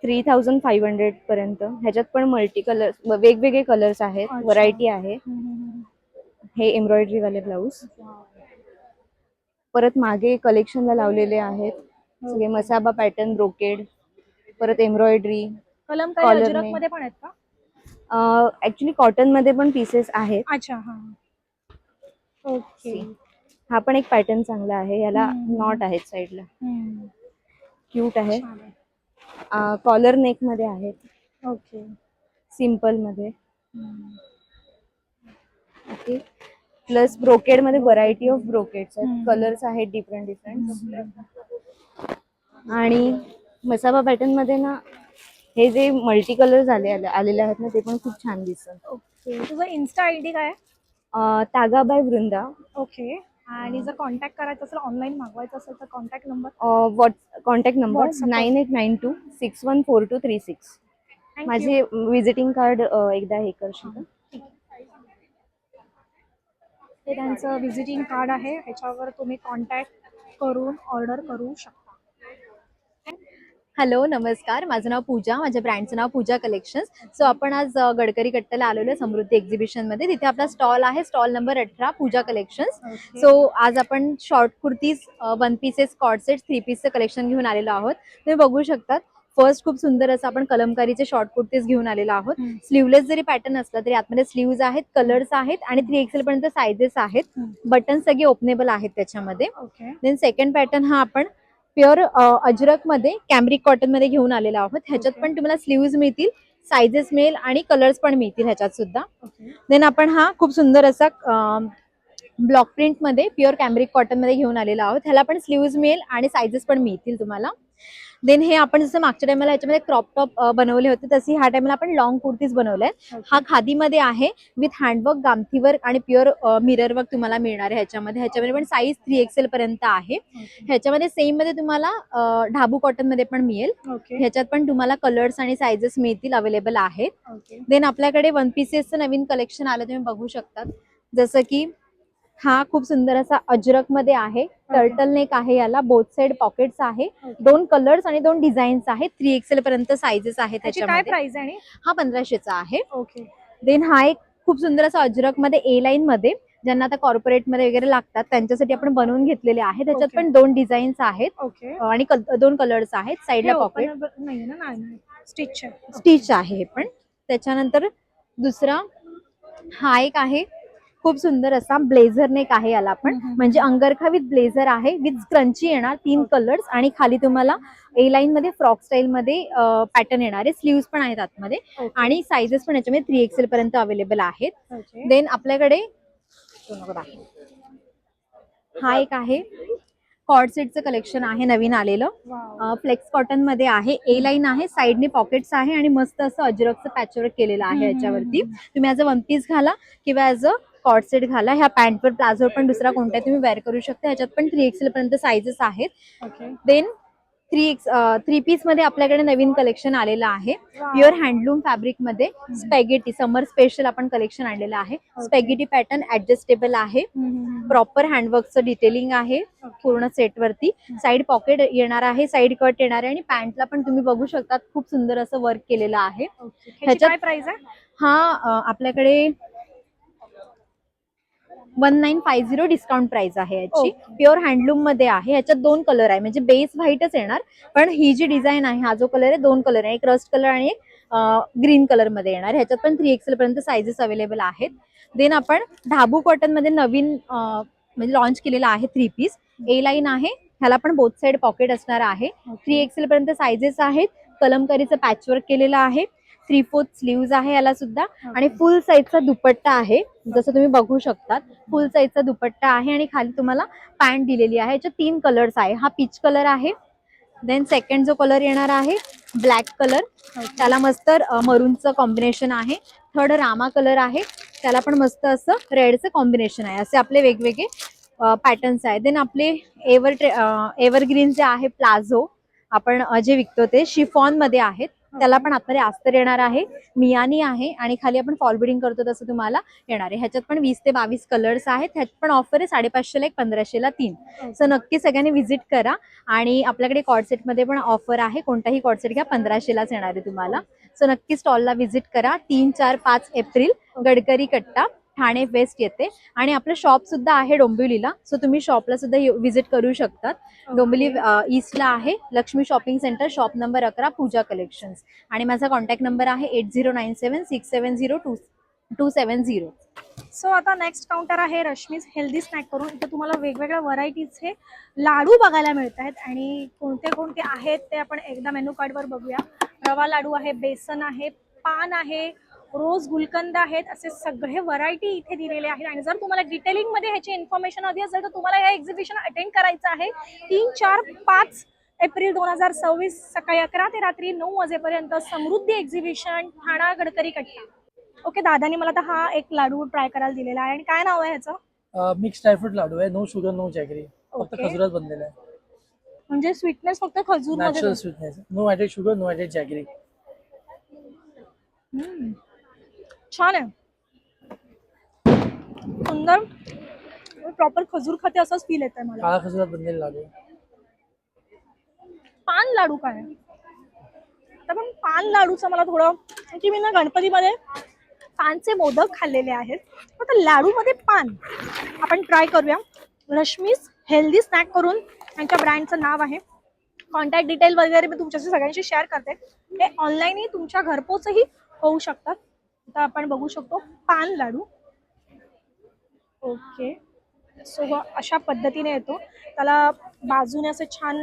S4: 3500 पर्यंत. ह्याच्यात पण मल्टी कलर, वेगवेगळे कलर्स आहेत,
S3: अच्छा.
S4: व्हरायटी आहे. हे एम्ब्रॉयडरी वाले ब्लाऊज. परत मागे कलेक्शनला लावलेले आहेत सगळे मसाबा पॅटर्न, ब्रोकेड, परत एम्ब्रॉयडरी.
S3: कलमकारी
S4: collar
S3: अजरक
S4: ने.
S3: मध्ये पण आहेत का?
S4: ऍक्च्युली कॉटन मध्ये पण पीसेस आहेत.
S3: अच्छा, हा. ओके.
S4: हा पण एक पॅटर्न चांगला आहे. याला
S3: हम्म.
S4: नॉट आहेत साईडला,
S3: हम्म.
S4: क्यूट आहे.
S3: छान आहे.
S4: कॉलर नेक मध्ये आहेत,
S3: ओके.
S4: सिम्पल मध्ये. ओके. प्लस ब्रोकेड मध्ये व्हरायटी ऑफ ब्रोकेड्स आहेत, कलर्स आहेत डिफरंट डिफरंट. आणि मसाबा पॅटर्न मध्ये ना हे जे मल्टी कलर आलेले आहेत ना, ते पण खूप छान दिसतात.
S3: ओके, तुझा इन्स्टा आयडी काय आहे?
S4: तागा बाय वृंदा.
S3: ओके. आणि जर कॉन्टॅक्ट करायचं असेल, ऑनलाईन मागवायचं असेल तर contact number?
S4: Contact number
S3: WhatsApp.
S4: 9892614236. माझे विजिटिंग कार्ड एकदा हे करशील का?
S3: हे त्यांचं विजिटिंग कार्ड आहे, ह्याच्यावर तुम्ही कॉन्टॅक्ट करून ऑर्डर करू शकता.
S10: हॅलो, नमस्कार. माझं नाव पूजा. माझ्या ब्रँडचं नाव पूजा कलेक्शन्स. सो आपण आज गडकरी कट्ट्याला आलेलो आहे समृद्धी एक्झिबिशनमध्ये. तिथे आपला स्टॉल आहे, stall number 18, Pooja collections. So आज आपण short kurtis, 1 pieces, cord set, 3 पीसचं कलेक्शन घेऊन आलेलो आहोत. तुम्ही बघू शकतात. फर्स्ट खूप सुंदर असं आपण कलमकारीचे शॉर्ट कुर्तीज घेऊन आलेलो आहोत. स्लीवलेस जरी पॅटर्न असला तरी आतमध्ये स्लीव्ज आहेत, कलर्स आहेत आणि 3XL पर्यंत सायझेस आहेत. बटन सगळे ओपनेबल आहेत त्याच्यामध्ये. देन सेकंड पॅटर्न हा आपण प्युअर अजरक मध्ये कॅम्ब्रिक कॉटन मध्ये घेऊन आलेला आहोत. ह्याच्यात पण तुम्हाला स्लीव्ज मिळतील, सायझेस मिळेल आणि कलर्स पण मिळतील ह्याच्यात सुद्धा. देन आपण हा खूप सुंदर असा ब्लॉक प्रिंट मध्ये प्युअर कॅम्ब्रिक कॉटन मध्ये घेऊन आलेला आहोत. ह्याला पण स्लीव्ज मिळेल आणि सायझेस पण मिळतील तुम्हाला. देन हे आपण जसं मागच्या टाइमला ह्याच्यामध्ये क्रॉप टॉप बनवले होते, तसे ह्या टाइमला आपण लॉंग कुर्तीज बनवले आहेत. हा खादीमध्ये आहे, विथ हँडवर्क, गामठी वर्क आणि प्युअर मिरर वर्क तुम्हाला मिळणार आहे ह्याच्यामध्ये पण साईज 3XL पर्यंत आहे. ह्याच्यामध्ये सेम मध्ये तुम्हाला ढाबू कॉटन मध्ये पण मिळेल. ह्याच्यात पण तुम्हाला कलर्स आणि सायझेस मिळतील, अवेलेबल आहेत. देन आपल्याकडे 1 पीसेसचं नवीन कलेक्शन आलं, तुम्ही बघू शकता. जसं की हा खूप सुंदर असा अजरक मध्ये आहे, टर्टल नेक आहे, याला बोथ साइड पॉकेट्स आहे, 2 कलर्स आणि 2 डिझाईन्स आहेत, 3XL पर्यंत सायझेस आहेत
S3: काय प्राइस आहे?
S10: हा 1500चा आहे.
S3: ओके.
S10: देन हा एक खूप सुंदर असा अजरक मध्ये ए लाईन मध्ये, ज्यांना आता कॉर्पोरेट मध्ये वगैरे लागतात त्यांच्यासाठी आपण बनवून घेतलेले आहे. त्याच्यात पण 2 डिझाईन्स आहेत आणि 2 कलर्स आहेत. साईडला पॉकेट स्टिच आहे हे पण. त्याच्यानंतर दुसरा हा एक आहे, खूप सुंदर असा ब्लेझर नेक आहे, याला पण म्हणजे अंगरखा विथ ब्लेझर आहे, विथ स्क्रंची येणार, 3 कलर्स आणि खाली तुम्हाला ए लाईन मध्ये फ्रॉक स्टाईल मध्ये पॅटर्न येणार आहे. स्लीव्स पण आहेत आतमध्ये आणि सायझेस पण याच्यामध्ये 3XL पर्यंत अवेलेबल आहेत. देन आपल्याकडे हा एक आहे, कॉर्ड सेटचं कलेक्शन आहे नवीन आलेलं. फ्लेक्स कॉटन मध्ये आहे. ए लाईन आहे, साईडने पॉकेट्स आहे आणि मस्त असं अजरकचं पॅचवर्क केलेलं आहे याच्यावरती. तुम्ही ॲज अ वन पीस घाला किंवा ॲज अ कॉर्ड सेट घाला. ह्या पॅन्टवर प्लाझोवर पण दुसरा कोणत्या तुम्ही वेअर करू शकता. ह्याच्यात पण 3XL पर्यंत साईजेस आहेत. देन 3 पीस मध्ये आपल्याकडे नवीन कलेक्शन आलेलं आहे. प्युअर हँडलूम फॅब्रिक मध्ये स्पॅगेटी समर स्पेशल आपण कलेक्शन आणलेलं आहे. स्पॅगेटी पॅटर्न ऍडजस्टेबल आहे. प्रॉपर हँडवर्कचं डिटेलिंग आहे पूर्ण सेट वरती. साईड पॉकेट येणार आहे, साईड कट येणार आहे आणि पॅन्टला पण तुम्ही बघू शकता खूप सुंदर असं वर्क केलेलं आहे.
S3: ह्याच्यात प्राइस आहे?
S10: हा आपल्याकडे 1950 डिस्काउंट प्राइस आहे याची. प्युअर हँडलूम मध्ये आहे. ह्याच्यात 2 कलर आहे, म्हणजे बेस व्हाईटच येणार, पण ही जी डिझाईन आहे, हा जो कलर आहे 2 कलर आहे, एक रस्ट कलर आणि एक ग्रीन कलर मध्ये येणार. ह्याच्यात पण 3XL पर्यंत साईजेस अवेलेबल आहेत. देन आपण ढाबू कॉटन मध्ये नवीन म्हणजे लॉन्च केलेला आहे 3 पीस. ए लाईन आहे, ह्याला पण बोथ साइड पॉकेट असणार आहे. 3XL पर्यंत साईजेस आहेत. कलमकारीचं पॅचवर्क केलेलं आहे. 3/4 स्लीव्ज आहे याला सुद्धा आणि फुल साईजचा दुपट्टा आहे. जसं तुम्ही बघू शकता फुल साईजचा दुपट्टा आहे आणि खाली तुम्हाला पॅन्ट दिलेली आहे. याच्यात 3 कलर्स आहे. हा पीच कलर आहे. देन सेकंड जो कलर येणार आहे ब्लॅक कलर, त्याला मस्त मरूनचं कॉम्बिनेशन आहे. थर्ड रामा कलर आहे, त्याला पण मस्त असं रेडचं कॉम्बिनेशन आहे. असे आपले वेगवेगळे पॅटर्न्स आहेत. देन आपले एव्हरग्रीन जे आहे प्लाझो आपण जे विकतो ते शिफॉन मध्ये आहेत. त्याला पण आतमध्ये अस्तर येणार आहे. मियानी आहे आणि खाली आपण फॉल बिडिंग करतो तसं तुम्हाला येणार आहे. ह्याच्यात पण 20 ते 22 कलर्स आहेत. ह्याच्यात पण ऑफर आहे 550 ला 1, 1500 ला 3. सो नक्की सगळ्यांनी व्हिजिट करा. आणि आपल्याकडे कॉर्ड सेट मध्ये पण ऑफर आहे. कोणताही कॉर्ड सेट घ्या 1500 लाच येणार आहे तुम्हाला. सो नक्की स्टॉलला व्हिजिट करा. 3, 4, 5 एप्रिल गडकरी कट्टा ठाणे वेस्ट येते. आणि आपलं शॉप सुद्धा आहे डोंबिवलीला. सो तुम्ही शॉपला सुद्धा व्हिजिट करू शकतात. डोंबिवली ईस्टला आहे Lakshmi shopping centre, shop number 11, पूजा कलेक्शन्स. आणि माझा कॉन्टॅक्ट नंबर आहे 8097670270.
S3: सो आता नेक्स्ट काउंटर आहे रश्मीज हेल्दी स्नॅक करून. इथे तुम्हाला वेगवेगळ्या व्हरायटीचे लाडू बघायला मिळत आहेत आणि कोणते कोणते आहेत ते आपण एकदा मेनू कार्डवर बघूया. रवा लाडू आहे, बेसन आहे, पान आहे, रोज गुलकंद आहेत, असे सगळे व्हरायटी इथे दिलेले आहेत. आणि जर तुम्हाला डिटेलिंग मध्ये ह्याची इन्फॉर्मेशन हवी असेल तर तुम्हाला हे एक्झिबिशन अटेंड करायचं आहे 3, 4, 5 एप्रिल 2026 सकाळी 11 ते रात्री 9 वाजेपर्यंत समृद्धी एक्झिबिशन ठाणा गडकरी कट्टा. ओके, दादानी मला तर हा एक लाडू ट्राय करायला दिलेला आहे. आणि काय नाव आहे ह्याचं?
S5: मिक्स ड्रायफ्रूट लाडू आहे. नो शुगर नो जॅगरी, फक्त खजुरात बनलेला आहे.
S3: म्हणजे स्वीटनेस फक्त खजूर
S5: नॅचरल
S3: मध्ये.
S5: Sweetness, no added sugar no added jaggery.
S3: छान आहे, सुंदर, प्रॉपर खजूर खाते असंच फील येत आहे मला.
S5: काळा खजुरात बनलेला लाडू आहे.
S3: पान लाडू काय आहे? तर पण पान लाडूचं मला थोडं, की मी ना गणपतीमध्ये पानचे मोदक खाल्लेले आहेत, आता लाडूमध्ये पान आपण ट्राय करूया. रश्मीज हेल्दी स्नॅक करून त्यांच्या ब्रँडचं नाव आहे. कॉन्टॅक्ट डिटेल वगैरे मी तुमच्याशी सगळ्यांशी शेअर करते. हे ऑनलाईनही तुमच्या घरपोचही होऊ शकतात. आता आपण बघू शकतो पान लाडू. ओके, सो अशा पद्धतीने येतो. त्याला बाजूने असं छान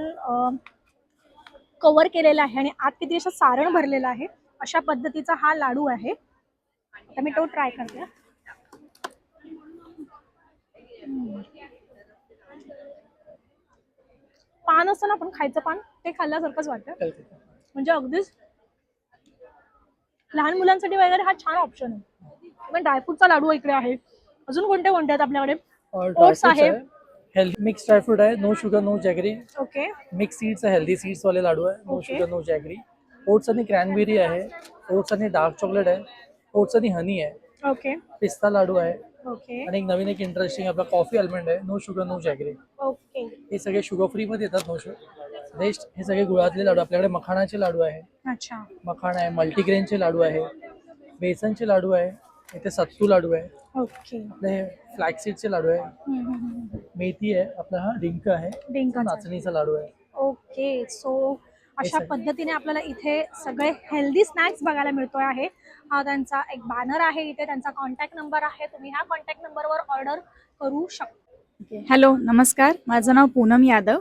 S3: कव्हर केलेलं आहे आणि आत किती असं सारण भरलेलं आहे. अशा पद्धतीचा हा लाडू आहे. आता मी तो ट्राय करते. पान असतं ना आपण खायचं पान, ते खाल्ल्यासारखंच वाटतं. म्हणजे अगदीच लहान मुलांसाठी वगैरे हा छान ऑप्शन आहे. पण ड्रायफ्रूटचा लाडू इकडे आहे. अजून कोणते कोणते आहेत आपल्याकडे? ओट्स आहे,
S5: हेल्दी मिक्स ड्रायफ्रूट आहे. No sugar no jaggery.
S3: Okay,
S5: mix seeds आहे, हेल्दी सीड्स वाले लाडू आहे. No sugar no jaggery. Oats आणि क्रॅनबेरी आहे. ओट्स आणि डार्क चॉकलेट आहे. ओट्स आणि हनी आहे.
S3: ओके,
S5: पिस्ता लाडू आहे.
S3: ओके,
S5: आणि एक नवीन एक इंटरेस्टिंग आपला कॉफी आल्मंड आहे. No sugar no jaggery.
S3: Okay.
S5: हे सगळे शुगर फ्री मध्ये येतात. No sugar. नेक्स्ट हे सगळे गुळातले लाडू. आपल्याकडे मखाणाचे लाडू आहे.
S3: अच्छा,
S5: मखाण आहे, मल्टीग्रेनचे लाडू आहे, बेसनचे लाडू आहे, इथे सत्तू लाडू आहे,
S3: ओके.
S5: आपले फ्लॅक्सीडचे लाडू आहे, मेथी आहे, आपला हा डिंक आहे,
S3: डिंकाचा.
S5: नाचणीचा लाडू आहे.
S3: ओके, सो अशा पद्धतीने आपल्याला इथे सगळे हेल्दी स्नॅक्स बघायला मिळतोय आहे. हा त्यांचा एक बॅनर आहे, इथे त्यांचा कॉन्टॅक्ट नंबर आहे. तुम्ही ह्या कॉन्टॅक्ट नंबरवर ऑर्डर करू शकता.
S13: हॅलो, नमस्कार. माझं नाव पूनम यादव.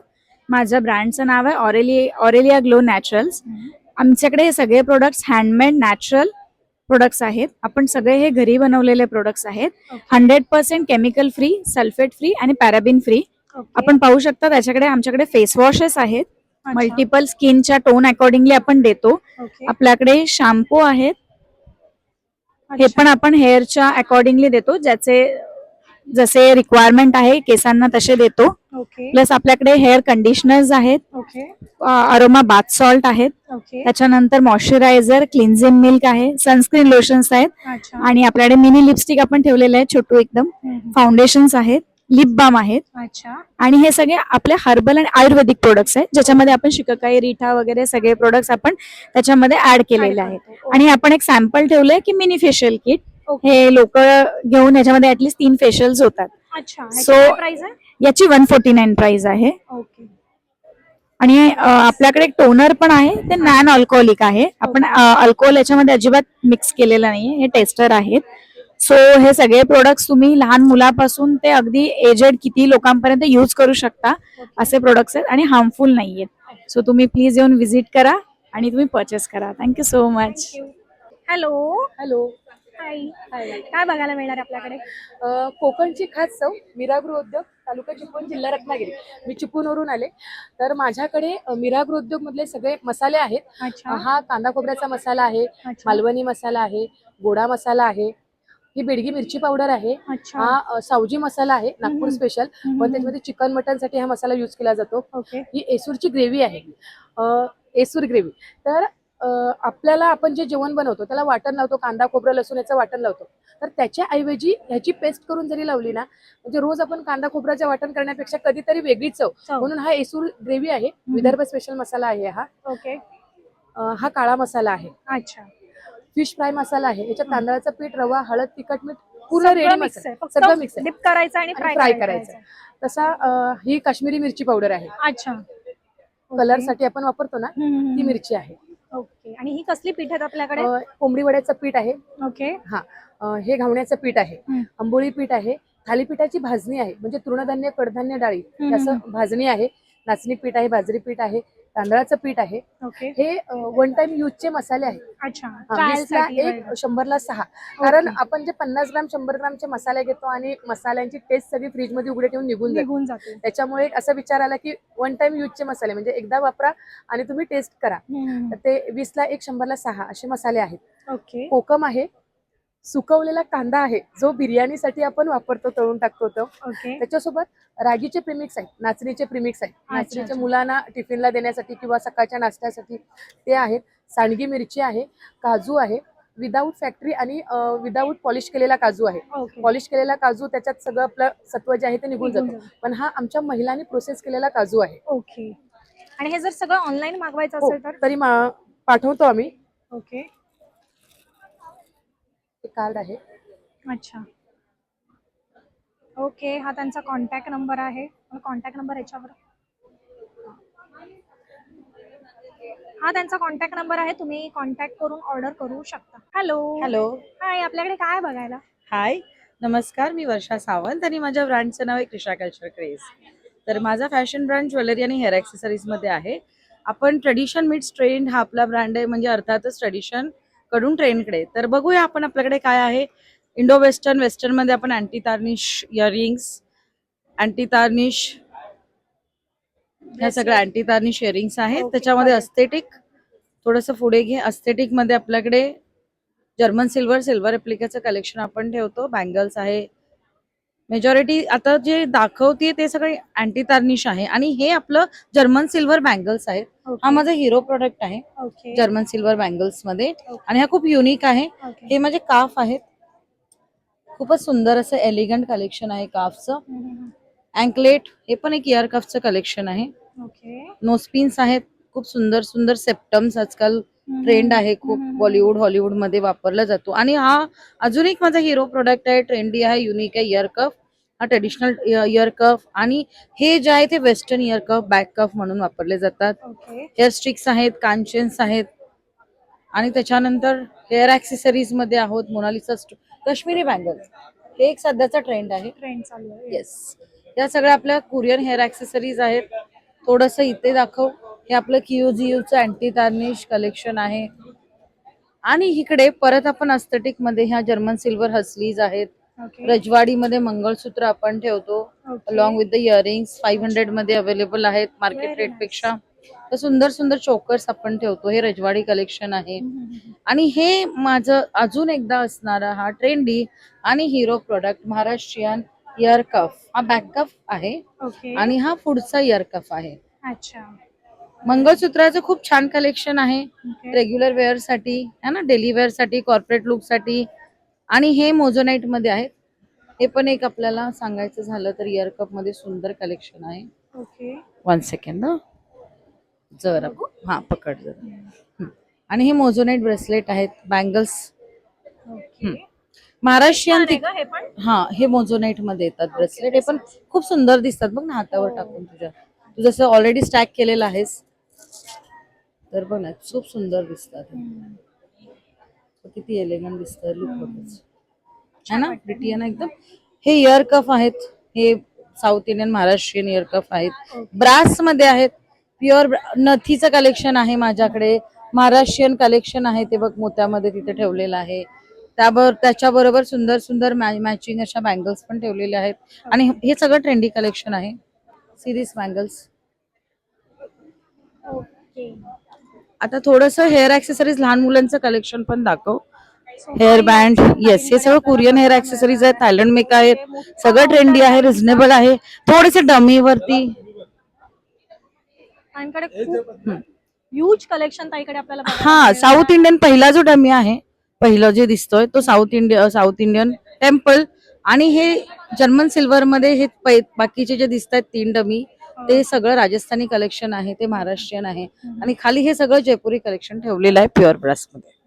S13: माझ्या ब्रँडचं नाव आहे ऑरेलिया ग्लो नॅचरल्स. आमच्याकडे हे सगळे प्रोडक्ट्स हँडमेड नॅचरल प्रोडक्ट्स आहेत. आपण सगळे हे घरी बनवलेले प्रोडक्ट्स आहेत. 100% केमिकल फ्री, सल्फेट फ्री आणि पॅराबिन फ्री. आपण पाहू शकता त्याच्याकडे आमच्याकडे फेस वॉशेस आहेत, मल्टिपल स्किनच्या टोन अकॉर्डिंगली आपण देतो. आपल्याकडे शॅम्पू आहेत, हे पण आपण हेअरच्या अकॉर्डिंगली देतो, जसे रिक्वायरमेंट आहे केसांना तसे देतो. प्लस आपल्याकडे हेअर कंडिशनर्स आहेत, अरोमा बाथ सॉल्ट आहेत, त्याच्यानंतर मॉइश्चरायझर, क्लिन्झिंग मिल्क आहे, सनस्क्रीन लोशन्स आहेत आणि आपल्याकडे मिनी लिपस्टिक आपण ठेवलेले आहेत छोटू एकदम, फाउंडेशन्स आहेत, लिप बाम आहेत. आणि हे सगळे आपले हर्बल आणि आयुर्वेदिक प्रोडक्ट्स आहेत, ज्याच्यामध्ये आपण शिकाकाई, रिठा वगैरे सगळे प्रोडक्ट्स आपण त्याच्यामध्ये ऍड केलेले आहेत. आणि आपण एक सॅम्पल ठेवलंय की मिनी फेशियल किट, हे लोक घेऊन याच्यामध्ये ऍटलीस्ट 3 फेशियल्स होतात. सो याची 149 प्राइस आहे. आणि आपल्याकडे एक टोनर पण आहे, ते नॉन अल्कोहोलिक आहे. आपण अल्कोहोल याच्यामध्ये अजिबात मिक्स केलेलं नाहीये, हे टेस्टर आहेत. सो हे सगळे प्रोडक्ट्स तुम्ही लहान मुलापासून ते अगदी एजेड किती लोकांपर्यंत यूज करू शकता असे प्रोडक्ट्स आहेत आणि हार्मफुल नाहीयेत. सो तुम्ही प्लीज येऊन व्हिजिट करा आणि तुम्ही परचेस करा. Thank you so much.
S3: Hello.
S14: Hello.
S3: Hi. काय बघायला मिळणार आपल्याकडे?
S14: कोकणची खास चव, मीरागृह उद्योग, तालुका चिपळूण, जिल्हा रत्नागिरी. मी चिपळूणवरून आले. तर माझ्याकडे मीरागृह उद्योग मधले सगळे मसाले आहेत. हा कांदा खोबऱ्याचा मसाला आहे, मालवणी मसाला आहे, गोडा मसाला आहे, ही बेडगी मिरची पावडर आहे, हा सावजी मसाला आहे नागपूर स्पेशल, पण त्याच्यामध्ये चिकन मटन साठी हा मसाला यूज केला जातो. ही एसूरची ग्रेव्ही आहे, एसूर ग्रेव्ही. तर आपल्याला आपण जे जेवण बनवतो त्याला वाटण लावतो, कांदा खोबरं लसूण याचं वाटण लावतो. तर त्याच्या ऐवजी ह्याची पेस्ट करून जरी लावली ना, म्हणजे रोज आपण कांदा खोबऱ्याचं वाटण करण्यापेक्षा कधीतरी वेगळी चव म्हणून हा एसूर ग्रेव्ही आहे, विदर्भ स्पेशल मसाला आहे हा. हा काळा मसाला आहे.
S3: अच्छा.
S14: फिश फ्राय मसाला आहे, याच्यात तांदळाचं पीठ, रवा, हळद, तिखट, मीठ पूर्ण रेडी मसाला, सगळं मिक्स आहे.
S3: डिप करायचं आणि
S14: फ्राय करायचं. तसा ही काश्मीरी मिरची पावडर आहे.
S3: अच्छा.
S14: कलर साठी आपण वापरतो ना, ती मिरची आहे.
S3: ओके. आणि ही कसली पीठ आहेत आपल्याकडे?
S14: कोंबडी वड्याचं पीठ आहे.
S3: ओके.
S14: हा, हे घावण्याचं पीठ आहे, आंबोळी पीठ आहे, थालीपीठाची भाजणी आहे, म्हणजे तृणधान्य कडधान्य डाळी असं भाजणी आहे, नाचणी पीठ आहे, बाजरी पीठ आहे, तांदळाचं पीठ आहे. हे 1 टाइम यूजचे मसाले आहेत. 20ला 1, 100ला 6. कारण आपण जे 50 ग्राम 100 ग्रामचे मसाले घेतो आणि मसाल्यांची टेस्ट सगळी फ्रीज मध्ये उघडे ठेवून निघून जाते. त्याच्यामुळे असा विचार आला की 1 टाइम यूजचे मसाले म्हणजे एकदा वापरा आणि तुम्ही टेस्ट करा. तर ते 20ला 1, 100ला 6 असे मसाले आहेत. कोकम आहे, सुकवलेला कांदा आहे जो बिर्याणीसाठी आपण वापरतो, तळून टाकतो तो. त्याच्यासोबत रागीचे प्रीमिक्स आहेत, नाचणीचे प्रीमिक्स आहेत, नाचणीच्या मुलांना टिफिनला देण्यासाठी किंवा सकाळच्या नाश्त्यासाठी ते आहेत. सांडगी मिरची आहे, काजू आहे, विदाऊट फॅक्टरी आणि विदाऊट पॉलिश केलेला काजू आहे. पॉलिश केलेला काजू त्याच्यात सगळं आपलं सत्व जे आहे ते निघून जातं, पण हा आमच्या महिलांनी प्रोसेस केलेला काजू आहे.
S3: ओके. आणि हे जर सगळं ऑनलाईन मागवायचं असेल तर
S14: तरी पाठवतो आम्ही.
S3: ओके.
S14: कार्ड आहे.
S3: अच्छा. ओके. हा त्यांचा कॉन्टॅक्ट नंबर आहे, कॉन्टॅक्ट नंबर याच्यावर, हा त्यांचा कॉन्टॅक्ट नंबर आहे, तुम्ही कॉन्टॅक्ट करून ऑर्डर करू शकता. हॅलो.
S15: हॅलो.
S3: हाय. आपल्याकडे काय बघायला?
S15: हाय, नमस्कार. मी वर्षा सावंत आणि माझ्या ब्रँडचं नाव आहे क्रिशा कल्चर क्रेज. तर माझा फॅशन ब्रँड ज्वेलरी आणि हेअर ॲक्सेसरीज मध्ये आहे. आपण ट्रेडिशन मीट्स ट्रेंड हा आपला ब्रँड आहे, म्हणजे अर्थातच ट्रेडिशन कडून ट्रेंडकडे. तर बघूया आपण आपल्याकडे काय आहे. इंडो वेस्टर्न, वेस्टर्न मध्ये आपण अँटी तार्निश इयरिंग्स, अँटी तार्निश, ह्या सगळ्या अँटी तार्निश इयरिंग्स आहेत. त्याच्यामध्ये अस्थेटिक, थोडंसं पुढे घे, अस्थेटिक मध्ये आपल्याकडे जर्मन सिल्वर एप्लिकाचं कलेक्शन आपण ठेवतो. बँगल्स आहे, मेजॉरिटी आता जे दाखवते ते सगळे अँटी तार्निश आहे आणि हे आपलं जर्मन सिल्वर बँगल्स आहेत. हा माझा हिरो प्रोडक्ट आहे जर्मन सिल्वर बँगल्स मध्ये आणि हा खूप युनिक आहे. हे माझे काफ आहेत, खूपच सुंदर असं एलिगंट कलेक्शन आहे काफचं. अँकलेट, हे पण एक इयर कफचं कलेक्शन आहे. नोस्पिन्स आहेत, खूप सुंदर सुंदर सेप्टम्स आजकाल ट्रेंड आहे, खूप बॉलिवूड हॉलिवूड मध्ये वापरला जातो. आणि हा अजून एक माझा हिरो प्रोडक्ट आहे, ट्रेंडी आहे, युनिक आहे, इयर कफ. हा ट्रेडिशनल इयर कफ आणि हे जे आहे ते वेस्टर्न इयर कफ, बॅक कफ म्हणून वापरले जातात. हेअर स्टिक्स आहेत, कानचेन्स आहेत आणि त्याच्यानंतर हेअर ॲक्सेसरीज मध्ये आहोत मोनालिसा काश्मीरी बँगल्स, हे एक सध्याचा ट्रेंड आहे,
S3: ट्रेंड चालू आहे.
S15: येस. या सगळ्या आपल्या कोरियन हेअर ॲक्सेसरीज आहेत. थोडंसं इथे दाखव, हे आपलं कियूजीयूचं अँटी तार्निश कलेक्शन आहे. आणि इकडे परत आपण अस्थेटिक मध्ये ह्या जर्मन सिल्वर हसलीज आहेत. रजवाडी मध्ये मंगळसूत्र आपण ठेवतो. अलॉंग विथ द इयरिंग्स 500 मध्ये अवेलेबल आहेत मार्केट रेट पेक्षा. तर सुंदर सुंदर चोकर्स आपण ठेवतो. हे रजवाडी कलेक्शन आहे. आणि हे माझं अजून एकदा असणारा हा ट्रेंडी आणि hero product Maharashtrian ear cuff. हा बॅक कफ आहे आणि हा पुढचा इयर कफ आहे.
S3: अच्छा.
S15: मंगळसूत्राचं खूप छान कलेक्शन आहे रेग्युलर वेअर साठी है ना, डेली वेअर साठी, कॉर्पोरेट लुक साठी. आणि हे मोझोनाइट मध्ये आहेत. हे पण एक आपल्याला सांगायचं झालं तर इयर कप मध्ये सुंदर कलेक्शन आहे.
S3: ओके.
S15: 1 सेकंड जरा हा पकड जरा. आणि हे मोझोनाइट ब्रेसलेट आहेत, बँगल्स महाराष्ट्रीयन.
S3: हे पण
S15: हा हे मोझोनाइट मध्ये येतात ब्रेसलेट. हे पण खूप सुंदर दिसतात बघ ना हातावर टाकून. तू जसं ऑलरेडी स्टॅक केलेलं आहेस तर बघ ना खूप सुंदर दिसतात. किती एलिगंट दिसतात लुक बघच है ना, प्रिटी आहे ना एकदम. हे इयर कफ आहेत. हे south Indian Maharashtrian ear cuff आहेत. ब्रास मध्ये आहेत. प्युअर नथीचं कलेक्शन आहे माझ्याकडे. महाराष्ट्रीयन कलेक्शन आहे ते बघ मोत्यामध्ये तिथे ठेवलेलं आहे. त्याच्याबरोबर सुंदर सुंदर मॅचिंग अशा बँगल्स पण ठेवलेल्या आहेत. आणि हे सगळं ट्रेंडी कलेक्शन आहे. Series bangles.
S3: ओके.
S15: आता थोडंसं हेअर ऍक्सेसरीज लहान मुलांचं कलेक्शन पण दाखव. Hair band. येस, हे सगळं कोरियन हेअर ऍक्सेसरीज आहेत. थायलंड मेक आहेत. सगळं ट्रेंडी आहे, रिझनेबल आहे. थोडेसे डमी वरती.
S3: ताईंकडे खूप ह्यूज कलेक्शन ताईकडे आपल्याला
S15: हा साऊथ इंडियन पहिला जो डमी आहे, पहिलं जे दिसतोय तो साऊथ इंडियन टेम्पल. आणि हे जर्मन सिल्वर मध्ये हे बाकीचे जे दिसत आहेत 3 डमी ते सगळं राजस्थानी कलेक्शन आहे. ते महाराष्ट्रीयन आहे. आणि खाली हे सगळं जयपुरी कलेक्शन ठेवलेलं आहे प्युअर ब्रास मध्ये.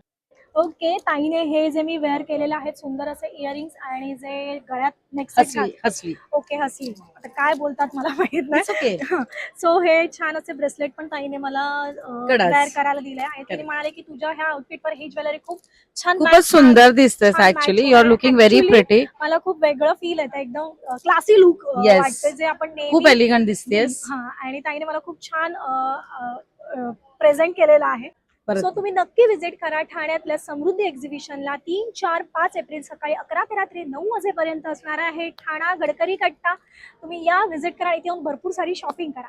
S3: ओके. ताईने हे जे मी वेअर केलेले आहेत सुंदर असे इयरिंग्स आणि जे गळ्यात नेक्स्ट
S15: हसली.
S3: ओके. हसली आता काय बोलतात मला माहित नाही. सो हे छान असे ब्रेसलेट पण ताईने मला वेअर करायला दिले आहे. तिने म्हणाले की तुझ्या ह्या आउटफिटवर ही ज्वेलरी खूप छान
S15: खूपच सुंदर दिसतेस. Actually you are looking very pretty.
S3: मला खूप वेगळं फील येतं, एकदम क्लासी लुक वाटतं जे आपण
S15: खूप एलिगंट दिसतेस.
S3: हा. आणि ताईने मला खूप छान प्रेझेंट केलेलं आहे. सो तुम्ही नक्की विजिट करा ठाण्यातल्या समृद्धी एक्झिबिशनला. 3, 4, 5 एप्रिल सकाळी 11 ते रात्री 9 वाजेपर्यंत असणार आहे ठाणा गडकरी कट्टा. तुम्ही या, विजिट करा, इथे येऊन भरपूर सारी शॉपिंग करा.